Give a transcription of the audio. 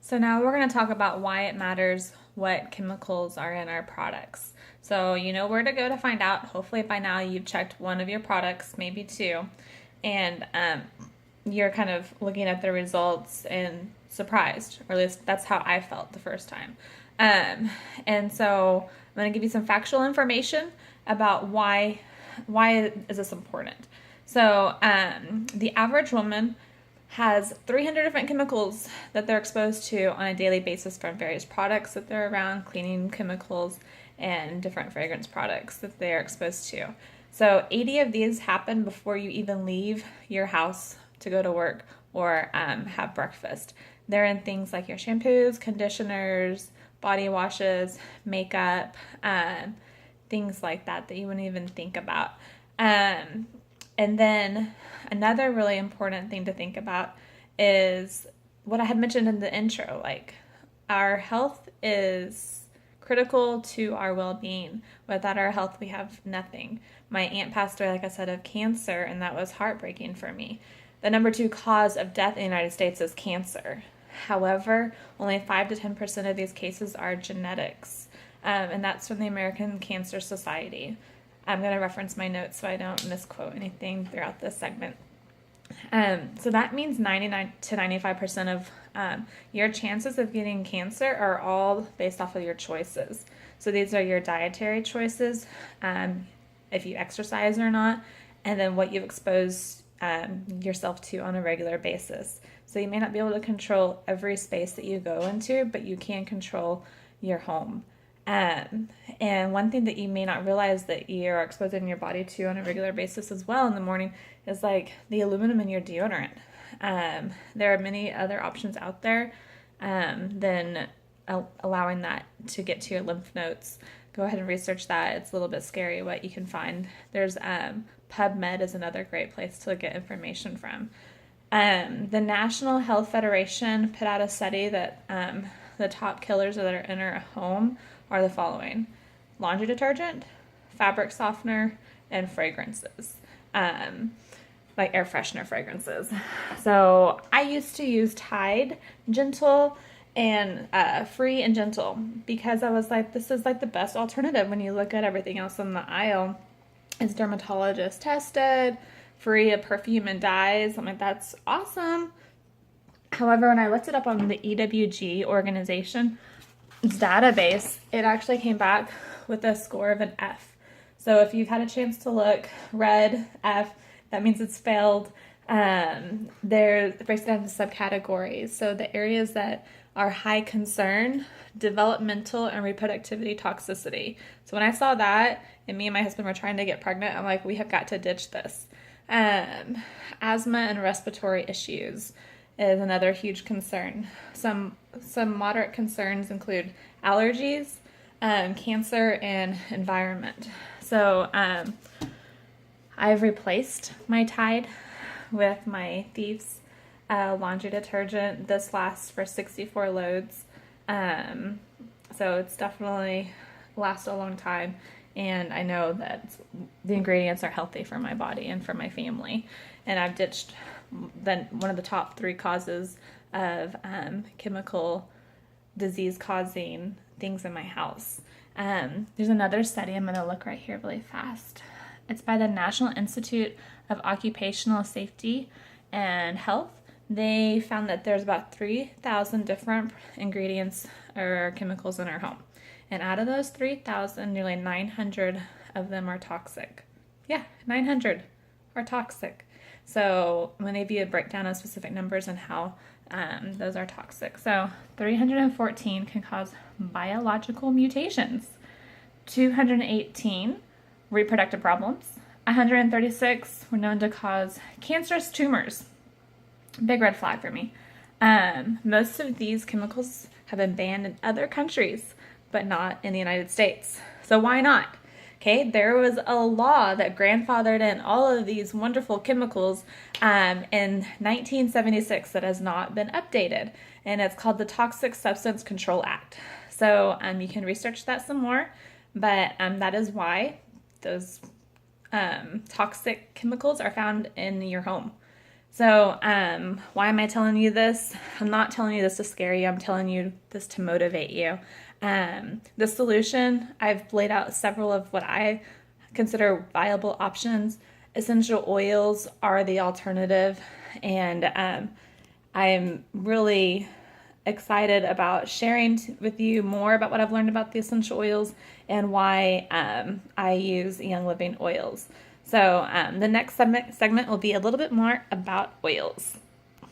So now we're going to talk about why it matters what chemicals are in our products. So you know where to go to find out. Hopefully by now you've checked one of your products, maybe two, and you're kind of looking at the results and surprised, or at least that's how I felt the first time. And so I'm going to give you some factual information about why is this important. So the average woman has 300 different chemicals that they're exposed to on a daily basis from various products that they're around, cleaning chemicals, and different fragrance products that they're exposed to. So 80 of these happen before you even leave your house to go to work or have breakfast. They're in things like your shampoos, conditioners, body washes, makeup, things like that you wouldn't even think about. And then another really important thing to think about is what I had mentioned in the intro. Like, our health is critical to our well-being. Without our health, we have nothing. My aunt passed away, like I said, of cancer, and that was heartbreaking for me. The number 2 cause of death in the United States is cancer. However, only 5 to 10% of these cases are genetics, and that's from the American Cancer Society. I'm going to reference my notes so I don't misquote anything throughout this segment. So that means 99 to 95% of your chances of getting cancer are all based off of your choices. So these are your dietary choices, if you exercise or not, and then what you've exposed yourself to on a regular basis. So you may not be able to control every space that you go into, but you can control your home. And one thing that you may not realize that you're exposing your body to on a regular basis as well in the morning is like the aluminum in your deodorant. There are many other options out there than allowing that to get to your lymph nodes. Go ahead and research that. It's a little bit scary what you can find. There's PubMed is another great place to get information from. The National Health Federation put out a study that the top killers that are in our home are the following: laundry detergent, fabric softener, and fragrances, like air freshener fragrances. So I used to use Tide Gentle and Free and Gentle because I was like, this is like the best alternative when you look at everything else on the aisle. It's dermatologist tested, free of perfume and dyes. I'm like, that's awesome. However, when I looked it up on the EWG organization database, it actually came back with a score of an F. So if you've had a chance to look, red, F, that means it's failed. It breaks down into subcategories. So the areas that are high concern: developmental and reproductivity toxicity. So when I saw that, and me and my husband were trying to get pregnant, I'm like, we have got to ditch this. Asthma and respiratory issues is another huge concern. Some moderate concerns include allergies, cancer, and environment. So I've replaced my Tide with my Thieves laundry detergent. This lasts for 64 loads. So it's definitely lasts a long time. And I know that the ingredients are healthy for my body and for my family. And I've ditched one of the top 3 causes of chemical disease-causing things in my house. There's another study I'm going to look right here really fast. It's by the National Institute of Occupational Safety and Health. They found that there's about 3,000 different ingredients or chemicals in our home. And out of those 3,000, nearly 900 of them are toxic. Yeah, 900 are toxic. So I'm going to give you a breakdown of specific numbers and how those are toxic. So 314 can cause biological mutations, 218 reproductive problems, 136 were known to cause cancerous tumors. Big red flag for me. Most of these chemicals have been banned in other countries, but not in the United States. So why not? Okay, there was a law that grandfathered in all of these wonderful chemicals in 1976 that has not been updated, and it's called the Toxic Substance Control Act. So you can research that some more, but that is why those toxic chemicals are found in your home. So, why am I telling you this? I'm not telling you this to scare you. I'm telling you this to motivate you. The solution, I've laid out several of what I consider viable options. Essential oils are the alternative, and I'm really excited about sharing with you more about what I've learned about the essential oils and why I use Young Living oils. So the next segment will be a little bit more about oils.